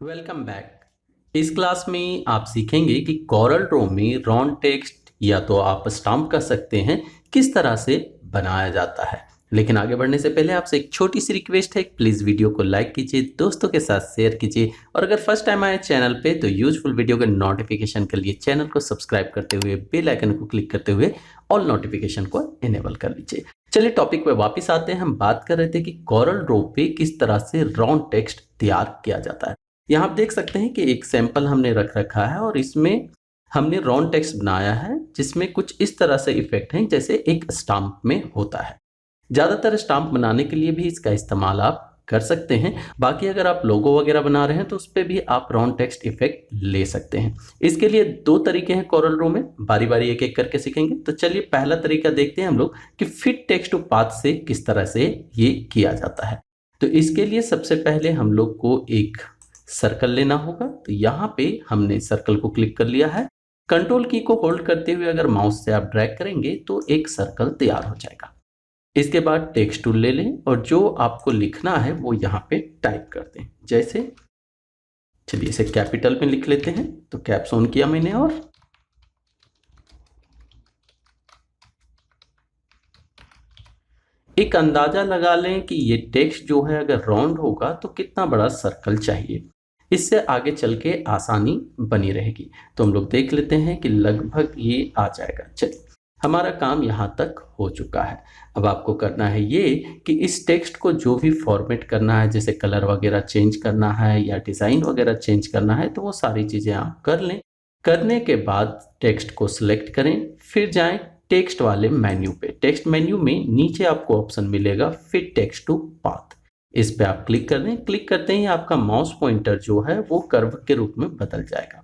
Welcome back. इस class में आप सीखेंगे कि कॉरल ड्रॉ में रॉन टेक्स्ट या तो आप स्टाम्प कर सकते हैं किस तरह से बनाया जाता है। लेकिन आगे बढ़ने से पहले आपसे एक छोटी सी रिक्वेस्ट है, प्लीज़ वीडियो को लाइक कीजिए, दोस्तों के साथ शेयर कीजिए और अगर फर्स्ट टाइम आए चैनल पे तो यूजफुल वीडियो के नोटिफिकेशन के लिए चैनल को सब्सक्राइब करते हुए बेल आइकन को क्लिक करते हुए ऑल नोटिफिकेशन को इनेबल कर लीजिए। चलिए टॉपिक पे वापस आते हैं। हम बात कर रहे थे कि कॉरल ड्रॉ पे किस तरह से रॉन टेक्स्ट तैयार किया जाता है। यहाँ आप देख सकते हैं कि एक सैंपल हमने रख रखा है और इसमें हमने रॉन टेक्स्ट बनाया है जिसमें कुछ इस तरह से इफेक्ट हैं जैसे एक स्टाम्प में होता है। ज़्यादातर स्टाम्प बनाने के लिए भी इसका इस्तेमाल आप कर सकते हैं। बाकी अगर आप लोगो वगैरह बना रहे हैं तो उस पर भी आप रॉन टेक्स्ट इफेक्ट ले सकते हैं। इसके लिए दो तरीके हैं कॉरल ड्रॉ में, बारी बारी एक एक करके सीखेंगे। तो चलिए पहला तरीका देखते हैं हम लोग कि फिट टेक्स्ट टू पाथ से किस तरह से ये किया जाता है। तो इसके लिए सबसे पहले हम लोग को एक सर्कल लेना होगा। तो यहाँ पे हमने सर्कल को क्लिक कर लिया है। कंट्रोल की को होल्ड करते हुए अगर माउस से आप ड्रैग करेंगे तो एक सर्कल तैयार हो जाएगा। इसके बाद टेक्स्ट टूल ले लें और जो आपको लिखना है वो यहाँ पे टाइप कर दें। जैसे चलिए इसे कैपिटल में लिख लेते हैं। तो कैप्स ऑन किया मैंने और एक अंदाजा लगा लें कि ये टेक्स्ट जो है अगर राउंड होगा तो कितना बड़ा सर्कल चाहिए। इससे आगे चल के आसानी बनी रहेगी। तो हम लोग देख लेते हैं कि लगभग ये आ जाएगा। चलिए हमारा काम यहाँ तक हो चुका है। अब आपको करना है ये कि इस टेक्स्ट को जो भी फॉर्मेट करना है, जैसे कलर वगैरह चेंज करना है या डिज़ाइन वगैरह चेंज करना है, तो वो सारी चीज़ें आप कर लें। करने के बाद टेक्स्ट को सिलेक्ट करें, फिर जाएं टेक्स्ट वाले मेन्यू पे। टेक्स्ट मेन्यू में नीचे आपको ऑप्शन मिलेगा फिट टेक्स्ट टू पाथ। इस पे आप क्लिक कर दें। क्लिक करते ही आपका माउस पॉइंटर जो है वो कर्व के रूप में बदल जाएगा।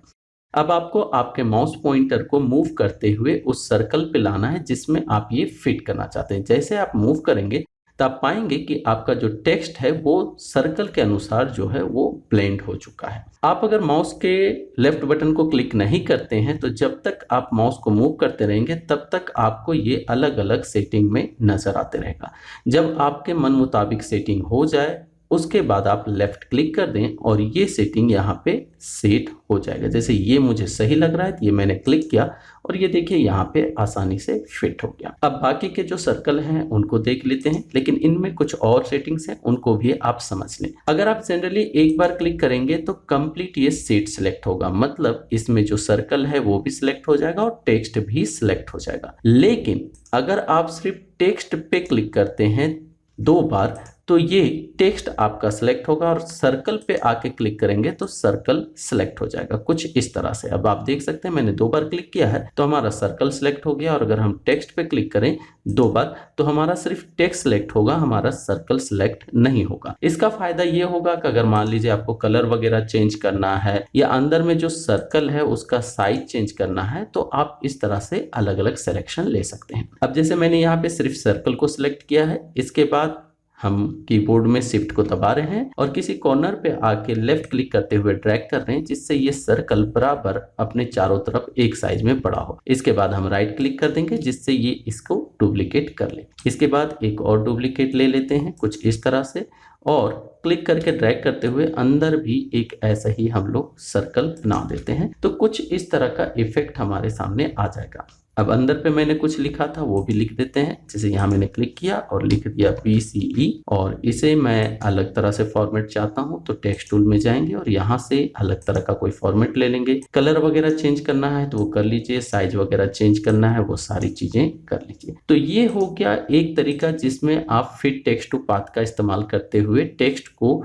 अब आपको आपके माउस पॉइंटर को मूव करते हुए उस सर्कल पे लाना है जिसमें आप ये फिट करना चाहते हैं। जैसे आप मूव करेंगे तो आप पाएंगे कि आपका जो टेक्स्ट है वो सर्कल के अनुसार जो है वो ब्लेंड हो चुका है। आप अगर माउस के लेफ्ट बटन को क्लिक नहीं करते हैं तो जब तक आप माउस को मूव करते रहेंगे तब तक आपको ये अलग अलग सेटिंग में नजर आते रहेगा। जब आपके मन मुताबिक सेटिंग हो जाए उसके बाद आप लेफ्ट क्लिक कर दें और ये सेटिंग यहाँ पे सेट हो जाएगा। जैसे ये मुझे सही लग रहा है तो ये मैंने क्लिक किया और ये देखिए यहाँ पे आसानी से फिट हो गया। अब बाकी के जो सर्कल हैं उनको देख लेते हैं, लेकिन इनमें कुछ और सेटिंग्स हैं उनको भी आप समझ लें। अगर आप जनरली एक बार क्लिक करेंगे तो कंप्लीट ये सेट सिलेक्ट होगा, मतलब इसमें जो सर्कल है वो भी सिलेक्ट हो जाएगा और टेक्स्ट भी सिलेक्ट हो जाएगा। लेकिन अगर आप सिर्फ टेक्स्ट पे क्लिक करते हैं दो बार तो ये टेक्स्ट आपका सिलेक्ट होगा और सर्कल पे आके क्लिक करेंगे तो सर्कल सिलेक्ट हो जाएगा कुछ इस तरह से। अब आप देख सकते हैं मैंने दो बार क्लिक किया है तो हमारा सर्कल सिलेक्ट हो गया और अगर हम टेक्स्ट पे क्लिक करें दो बार तो हमारा सिर्फ टेक्स्ट सिलेक्ट होगा, हमारा सर्कल सिलेक्ट नहीं होगा। इसका फायदा ये होगा कि अगर मान लीजिए आपको कलर वगैरह चेंज करना है या अंदर में जो सर्कल है उसका साइज चेंज करना है तो आप इस तरह से अलग अलग सिलेक्शन ले सकते हैं। अब जैसे मैंने यहाँ पे सिर्फ सर्कल को सिलेक्ट किया है, इसके बाद हम कीबोर्ड में शिफ्ट को दबा रहे हैं और किसी कॉर्नर पे आके लेफ्ट क्लिक करते हुए ड्रैग कर रहे हैं जिससे ये सर्कल बराबर अपने चारों तरफ एक साइज में बड़ा हो। इसके बाद हम राइट क्लिक कर देंगे जिससे ये इसको डुप्लीकेट कर ले। इसके बाद एक और डुप्लीकेट ले लेते हैं कुछ इस तरह से और क्लिक करके ड्रैग करते हुए अंदर भी एक ऐसा ही हम लोग सर्कल बना देते हैं। तो कुछ इस तरह का इफेक्ट हमारे सामने आ जाएगा। अब अंदर पे मैंने कुछ लिखा था वो भी लिख देते हैं। जैसे यहाँ मैंने क्लिक किया और लिख दिया PCE और इसे मैं अलग तरह से फॉर्मेट चाहता हूँ तो टेक्स्ट टूल में जाएंगे और यहाँ से अलग तरह का कोई फॉर्मेट ले लेंगे। कलर वगैरह चेंज करना है तो वो कर लीजिए, साइज वगैरह चेंज करना है वो सारी चीजें कर लीजिए। तो ये हो गया एक तरीका जिसमें आप फिट टेक्स्ट टू पाथ का इस्तेमाल करते हुए टेक्स्ट को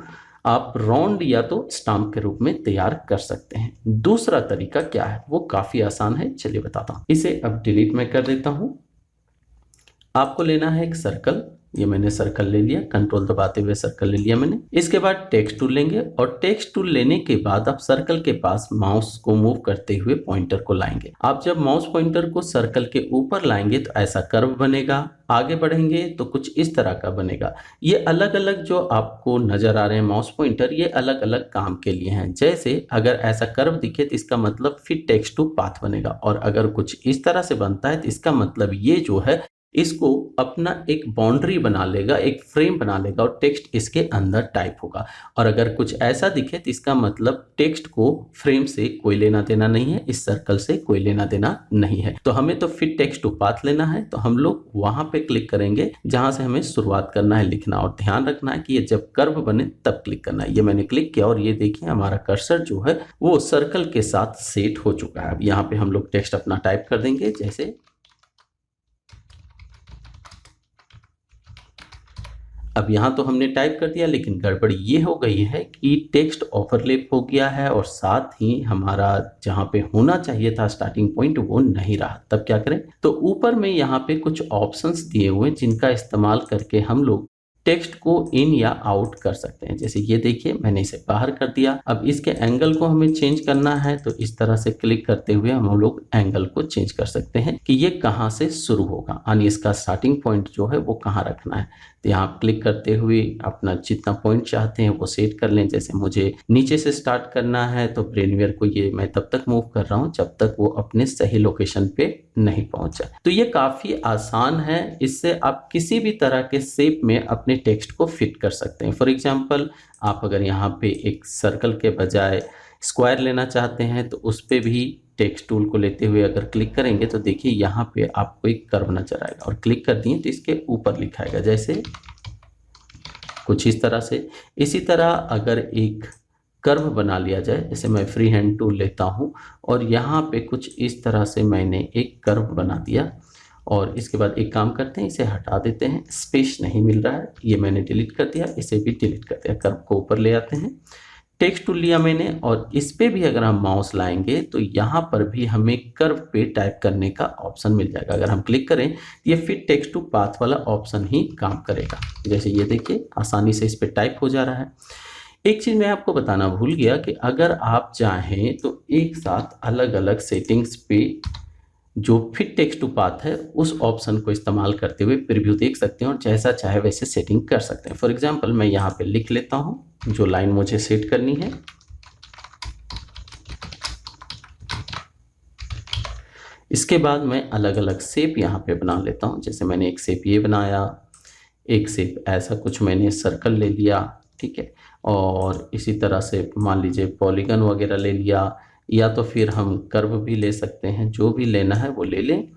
आप राउंड या तो स्टाम्प के रूप में तैयार कर सकते हैं। दूसरा तरीका क्या है वो काफी आसान है, चलिए बताता हूं। इसे अब डिलीट में कर देता हूं। आपको लेना है एक सर्कल, ये मैंने सर्कल ले लिया, कंट्रोल दबाते हुए सर्कल ले लिया मैंने। इसके बाद टेक्स्ट टूल लेंगे और टेक्स्ट टूल लेने के बाद आप सर्कल के पास माउस को मूव करते हुए पॉइंटर को लाएंगे। आप जब माउस पॉइंटर को सर्कल के ऊपर लाएंगे तो ऐसा कर्व बनेगा, आगे बढ़ेंगे तो कुछ इस तरह का बनेगा। ये अलग अलग जो आपको नजर आ रहे हैं माउस पॉइंटर ये अलग अलग काम के लिए हैं। जैसे अगर ऐसा कर्व दिखे तो इसका मतलब फिट टेक्स्ट टू पाथ बनेगा और अगर कुछ इस तरह से बनता है तो इसका मतलब ये जो है इसको अपना एक बाउंड्री बना लेगा, एक फ्रेम बना लेगा और टेक्स्ट इसके अंदर टाइप होगा। और अगर कुछ ऐसा दिखे तो इसका मतलब टेक्स्ट को फ्रेम से कोई लेना देना नहीं है, इस सर्कल से कोई लेना देना नहीं है। तो हमें तो फिट टेक्स्ट टू पाथ लेना है, तो हम लोग वहां पे क्लिक करेंगे जहां से हमें शुरुआत करना है लिखना, और ध्यान रखना है कि ये जब कर्व बने तब क्लिक करना है। ये मैंने क्लिक किया और ये देखिए हमारा कर्सर जो है वो सर्कल के साथ सेट हो चुका है। अब यहाँ पे हम लोग टेक्स्ट अपना टाइप कर देंगे, जैसे अब यहाँ तो हमने टाइप कर दिया, लेकिन गड़बड़ ये हो गई है कि टेक्स्ट ओवरलैप हो गया है और साथ ही हमारा जहाँ पे होना चाहिए था स्टार्टिंग पॉइंट वो नहीं रहा। तब क्या करें, तो ऊपर में यहाँ पे कुछ ऑप्शंस दिए हुए हैं जिनका इस्तेमाल करके हम लोग टेक्स्ट को इन या आउट कर सकते हैं। जैसे ये देखिए मैंने इसे बाहर कर दिया। अब इसके एंगल को हमें चेंज करना है, तो इस तरह से क्लिक करते हुए हम लोग एंगल को चेंज कर सकते हैं कि ये कहाँ से शुरू होगा, यानी इसका स्टार्टिंग पॉइंट जो है वो कहाँ रखना है। तो यहाँ क्लिक करते हुए अपना जितना पॉइंट चाहते हैं वो सेट कर लें। जैसे मुझे नीचे से स्टार्ट करना है तो ब्रेनवियर को ये मैं तब तक मूव कर रहा हूँ जब तक वो अपने सही लोकेशन पे नहीं पहुंचा। तो ये काफ़ी आसान है, इससे आप किसी भी तरह के शेप में अपने टेक्स्ट को फिट कर सकते हैं। फॉर एग्जांपल आप अगर यहाँ पे एक सर्कल के बजाय स्क्वायर लेना चाहते हैं तो उस पर भी टेक्स्ट टूल को लेते हुए अगर क्लिक करेंगे तो देखिए यहाँ पे आपको एक कर्व नजर आएगा, और क्लिक कर दिए तो इसके ऊपर लिखाएगा जैसे कुछ इस तरह से। इसी तरह अगर एक कर्व बना लिया जाए, जैसे मैं फ्री हैंड टूल लेता हूँ और यहाँ पे कुछ इस तरह से मैंने एक कर्व बना दिया, और इसके बाद एक काम करते हैं इसे हटा देते हैं, स्पेस नहीं मिल रहा है, ये मैंने डिलीट कर दिया, इसे भी डिलीट कर दिया। कर्व को ऊपर ले आते हैं, टेक्स्ट टूल लिया मैंने और इस पे भी अगर हम माउस लाएंगे तो यहाँ पर भी हमें कर्व पे टाइप करने का ऑप्शन मिल जाएगा। अगर हम क्लिक करें तो ये फिट टेक्स्ट टू पाथ वाला ऑप्शन ही काम करेगा। जैसे ये देखिए आसानी से इस पे टाइप हो जा रहा है। एक चीज़ मैं आपको बताना भूल गया कि अगर आप चाहें तो एक साथ अलग अलग सेटिंग्स पे जो फिट टेक्स्ट टू पाथ है उस ऑप्शन को इस्तेमाल करते हुए प्रीव्यू देख सकते हैं और जैसा चाहे वैसे सेटिंग कर सकते हैं। फॉर एग्जांपल मैं यहाँ पे लिख लेता हूँ जो लाइन मुझे सेट करनी है। इसके बाद मैं अलग अलग शेप यहाँ पे बना लेता हूँ। जैसे मैंने एक शेप ये बनाया, एक शेप ऐसा कुछ मैंने सर्कल ले लिया, ठीक है, और इसी तरह से मान लीजिए पॉलीगन वगैरह ले लिया, या तो फिर हम कर्व भी ले सकते हैं, जो भी लेना है वो ले लें।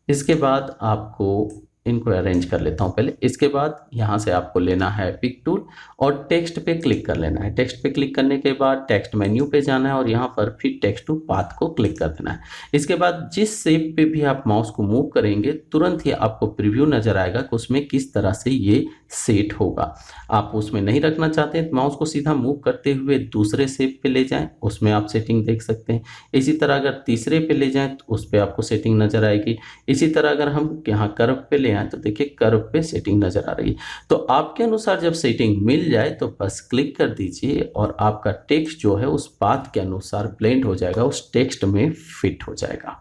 इसके बाद आपको इनको अरेंज कर लेता हूं पहले। इसके बाद यहाँ से आपको लेना है पिक टूल और टेक्स्ट पे क्लिक कर लेना है। टेक्स्ट पे क्लिक करने के बाद टेक्स्ट मेन्यू पे जाना है और यहाँ पर फिर टेक्स्ट टू पाथ को क्लिक कर देना है। इसके बाद जिस शेप पे भी आप माउस को मूव करेंगे तुरंत ही आपको प्रीव्यू नजर आएगा कि उसमें किस तरह से ये सेट होगा। आप उसमें नहीं रखना चाहते हैं तो माउस को सीधा मूव करते हुए दूसरे शेप पे ले जाएं, उसमें आप सेटिंग देख सकते हैं। इसी तरह अगर तीसरे पे ले जाएं तो उस पर आपको सेटिंग नजर आएगी। इसी तरह अगर हम यहाँ कर्व पे ले आए तो देखिए कर्व पे सेटिंग नजर आ रही है। तो आपके अनुसार जब सेटिंग मिल जाए तो बस क्लिक कर दीजिए और आपका टेक्स्ट जो है उस पाथ के अनुसार ब्लेंड हो जाएगा, उस टेक्स्ट में फिट हो जाएगा।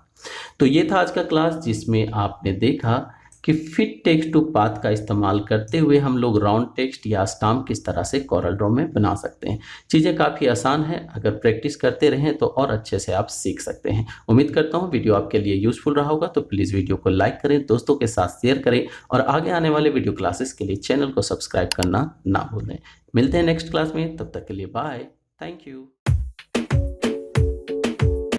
तो ये था आज का क्लास जिसमें आपने देखा कि फिट टेक्स्ट टू पाथ का इस्तेमाल करते हुए हम लोग राउंड टेक्स्ट या स्टाम्प किस तरह से कोरल ड्रॉ में बना सकते हैं। चीज़ें काफ़ी आसान है, अगर प्रैक्टिस करते रहें तो और अच्छे से आप सीख सकते हैं। उम्मीद करता हूँ वीडियो आपके लिए यूजफुल रहा होगा, तो प्लीज़ वीडियो को लाइक करें, दोस्तों के साथ शेयर करें और आगे आने वाले वीडियो क्लासेस के लिए चैनल को सब्सक्राइब करना ना भूलें। मिलते हैं नेक्स्ट क्लास में, तब तक के लिए बाय, थैंक यू।